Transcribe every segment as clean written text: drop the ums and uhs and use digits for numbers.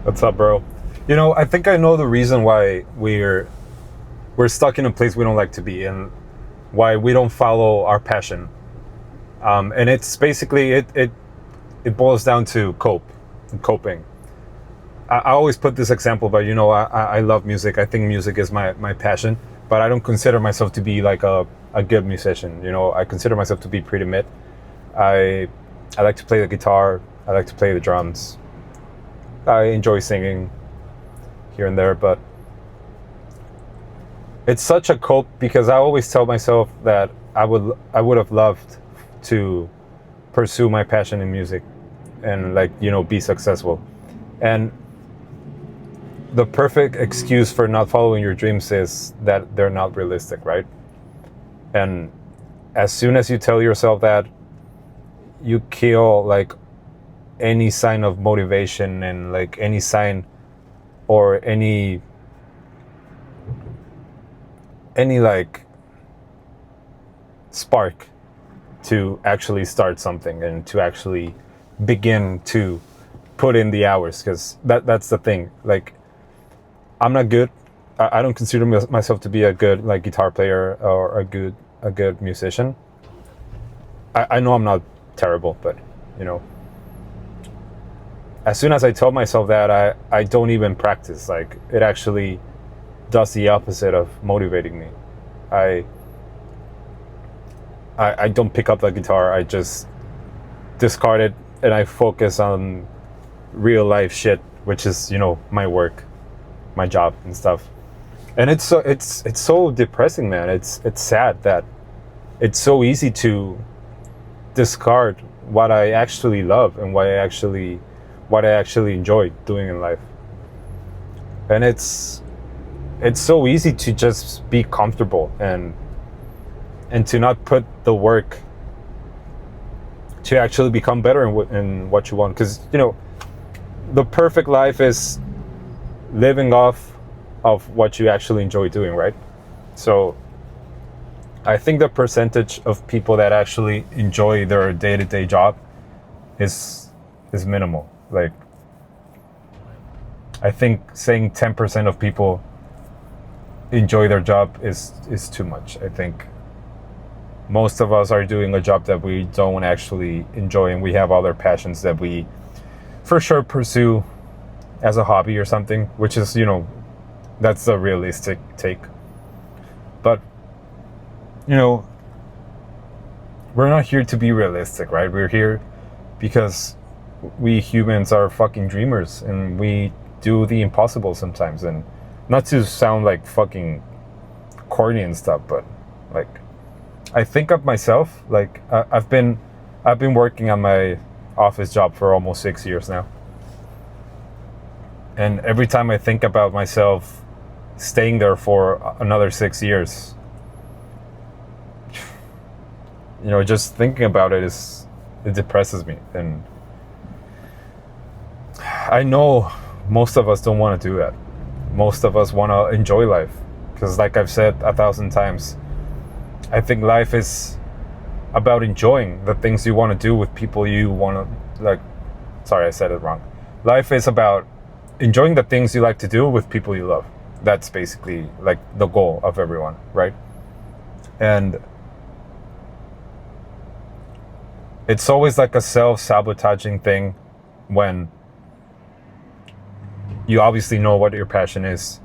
What's up, bro? I think I know the reason why we're stuck in a place we don't like to be, and why we don't follow our passion. And it's basically it boils down to coping. I always put this example, but I love music. I think music is my passion, but I don't consider myself to be like a good musician. I consider myself to be pretty mid. I I like to play the guitar. I like to play the drums. I enjoy singing here and there, but it's such a cope because I always tell myself that I would have loved to pursue my passion in music and be successful. And the perfect excuse for not following your dreams is that they're not realistic, right? And as soon as you tell yourself that, you kill any sign of motivation and any sign or any spark to actually start something and to actually begin to put in the hours, because that's the thing. I'm not good. I don't consider myself to be a good guitar player or a good musician. I know I'm not terrible, but you know as soon as I tell myself that, I don't even practice. It actually does the opposite of motivating me. I I don't pick up the guitar. I just discard it and I focus on real life shit, which is my work, my job and stuff. And it's so depressing, man. It's sad that it's so easy to discard what I actually love and what I actually enjoy doing in life. And it's so easy to just be comfortable and to not put the work to actually become better in what you want, because the perfect life is living off of what you actually enjoy doing, right? So I think the percentage of people that actually enjoy their day-to-day job is minimal. I think saying 10% of people enjoy their job is too much. I think most of us are doing a job that we don't actually enjoy, and we have other passions that we for sure pursue as a hobby or something, which is that's the realistic take. But we're not here to be realistic, right? We're here because we humans are fucking dreamers, and we do the impossible sometimes. And not to sound like fucking corny and stuff, but like I think of myself I've been working on my office job for almost 6 years now, and every time I think about myself staying there for another 6 years, just thinking about it depresses me. And I know most of us don't want to do that. Most of us want to enjoy life, because like I've said 1,000 times, I think life is about enjoying the things you want to do with people you want to sorry, I said it wrong. Life is about enjoying the things you like to do with people you love. That's basically the goal of everyone, right? And it's always a self-sabotaging thing when you obviously know what your passion is.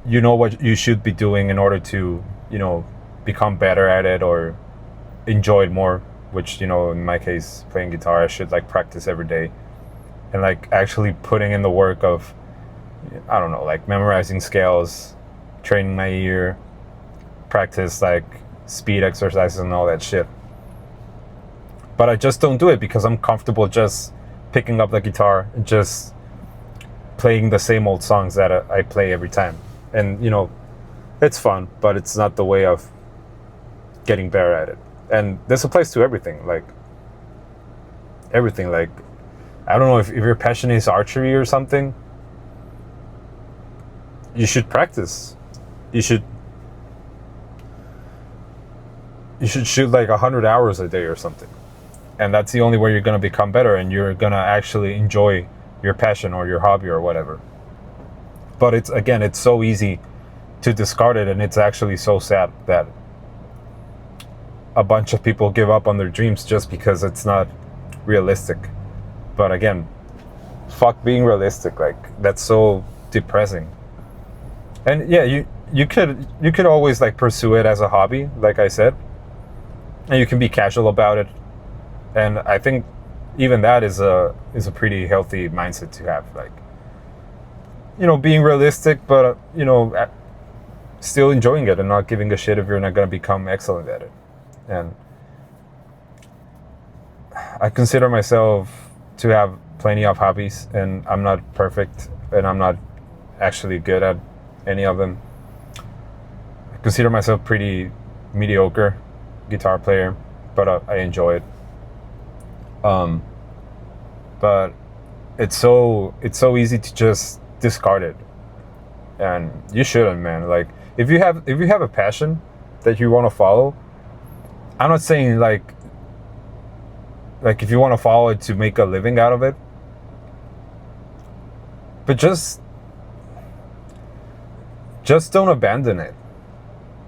You know what you should be doing in order to, become better at it or enjoy it more, which, in my case, playing guitar, I should practice every day and actually putting in the work of, I don't know, memorizing scales, training my ear, practice speed exercises and all that shit. But I just don't do it because I'm comfortable just picking up the guitar and just playing the same old songs that I play every time. And it's fun, but it's not the way of getting better at it. And this applies to everything. Everything. I don't know, if your passion is archery or something, you should practice. You should shoot 100 hours a day or something. And that's the only way you're going to become better, and you're going to actually enjoy your passion or your hobby or whatever. But it's so easy to discard it, and it's actually so sad that a bunch of people give up on their dreams just because it's not realistic. But again, fuck being realistic. Like, that's so depressing. And yeah, you could always like pursue it as a hobby, like I said, and you can be casual about it. And I think even that is a pretty healthy mindset to have. Like, you know, being realistic, but you know, still enjoying it and not giving a shit if you're not going to become excellent at it. And I consider myself to have plenty of hobbies, and I'm not perfect, and I'm not actually good at any of them. I consider myself pretty mediocre guitar player, but I enjoy it. But it's so easy to just discard it, and you shouldn't, man. Like, if you have a passion that you want to follow, I'm not saying like if you want to follow it to make a living out of it, but just don't abandon it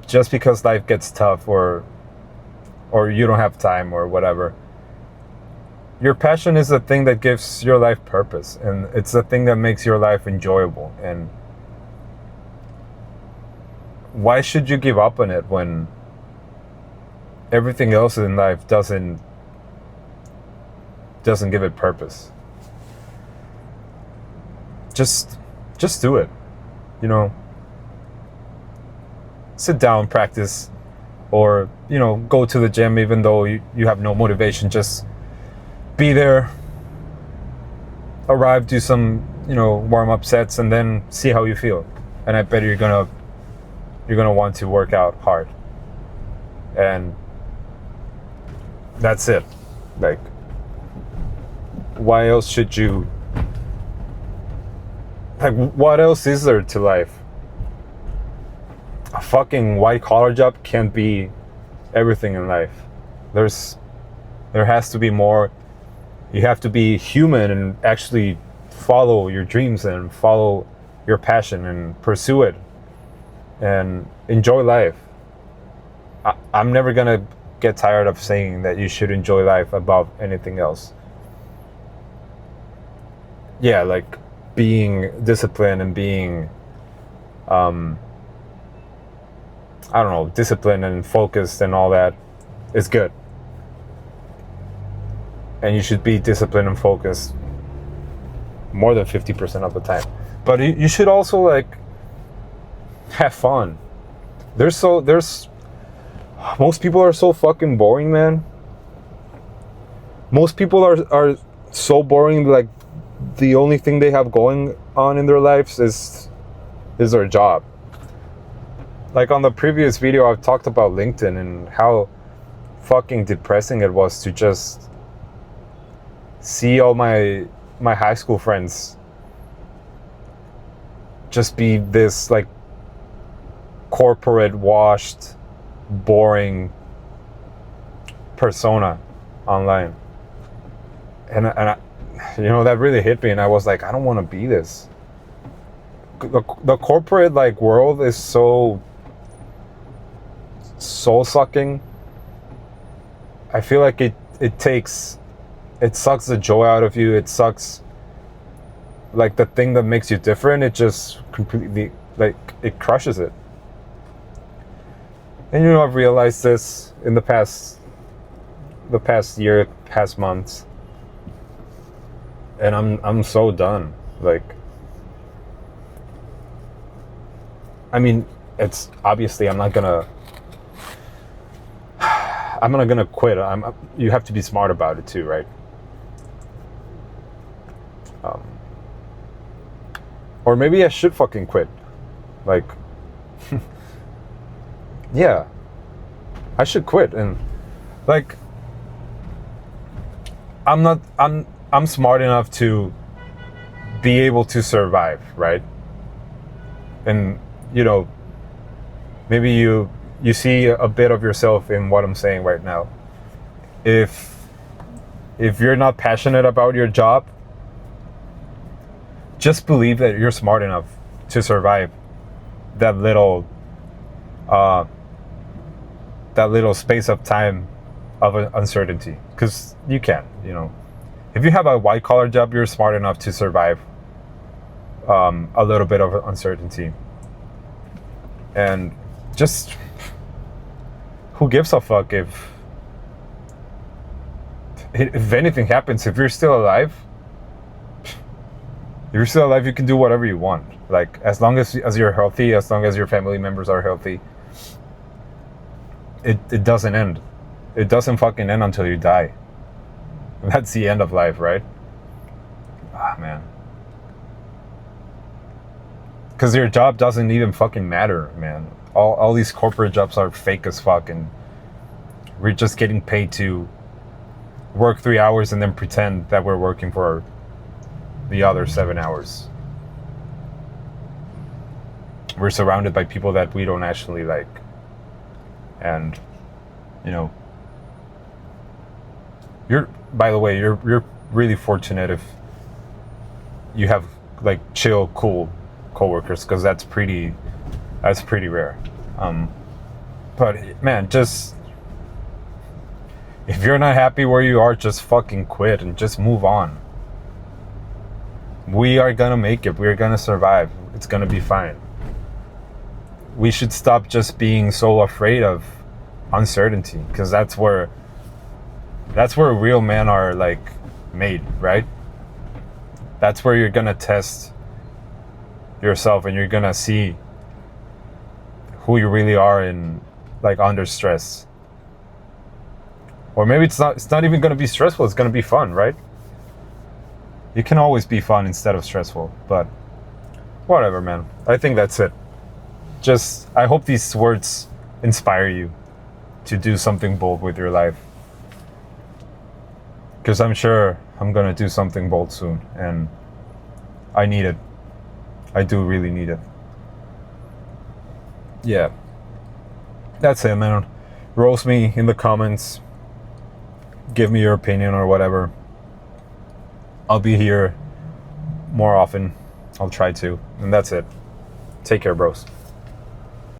just because life gets tough or you don't have time or whatever. Your passion is the thing that gives your life purpose, and it's the thing that makes your life enjoyable. And why should you give up on it when everything else in life doesn't give it purpose? Just do it, you know. Sit down, practice, or, you know, go to the gym even though you have no motivation. Just be there, arrive, do some, you know, warm-up sets, and then see how you feel. And I bet you're gonna want to work out hard. And that's it. Like, why else should you, like, what else is there to life? A fucking white-collar job can't be everything in life. There has to be more. You have to be human and actually follow your dreams and follow your passion and pursue it and enjoy life. I'm never gonna get tired of saying that you should enjoy life above anything else. Yeah, like being disciplined and being I don't know, disciplined and focused and all that is good. And you should be disciplined and focused more than 50% of the time. But you should also like have fun. Most people are so fucking boring, man. Most people are so boring, like the only thing they have going on in their lives is their job. Like on the previous video, I've talked about LinkedIn and how fucking depressing it was to just see all my high school friends just be this like corporate, washed, boring persona online. And I, you know, that really hit me, and I was like, I don't want to be this. The corporate like world is so soul-sucking. I feel like it sucks the joy out of you. It sucks like the thing that makes you different. It just completely, like, it crushes it. And you know, I've realized this in the past year, past months, and I'm so done. Like, I mean, it's obviously I'm not gonna quit. You have to be smart about it too, right? Or maybe I should fucking quit. Like, yeah, I should quit. And like, I'm smart enough to be able to survive, right? And you know, maybe you see a bit of yourself in what I'm saying right now. If you're not passionate about your job, just believe that you're smart enough to survive that little space of time of uncertainty, because you can, if you have a white collar job, you're smart enough to survive a little bit of uncertainty. And just, who gives a fuck if anything happens? If you're still alive, you can do whatever you want. Like, as long as you're healthy, as long as your family members are healthy, it doesn't end. It doesn't fucking end until you die. That's the end of life, right? Ah, man. Because your job doesn't even fucking matter, man. All these corporate jobs are fake as fuck, and we're just getting paid to work 3 hours and then pretend that we're working for the other 7 hours. We're surrounded by people that we don't actually like. And, by the way, you're really fortunate if you have like chill, cool coworkers, because that's pretty rare. But man, just, if you're not happy where you are, just fucking quit and just move on. We are gonna make it. We're gonna survive. It's gonna be fine. We should stop just being so afraid of uncertainty, because that's where real men are like made, right? That's where you're gonna test yourself, and you're gonna see who you really are in, like, under stress. Or maybe it's not even gonna be stressful. It's gonna be fun, right? You can always be fun instead of stressful. But whatever, man. I think that's it. Just, I hope these words inspire you to do something bold with your life, because I'm sure I'm gonna do something bold soon, and I need it. I do really need it. Yeah. That's it, man. Roast me in the comments. Give me your opinion or whatever. I'll be here more often. I'll try to. And that's it. Take care, bros.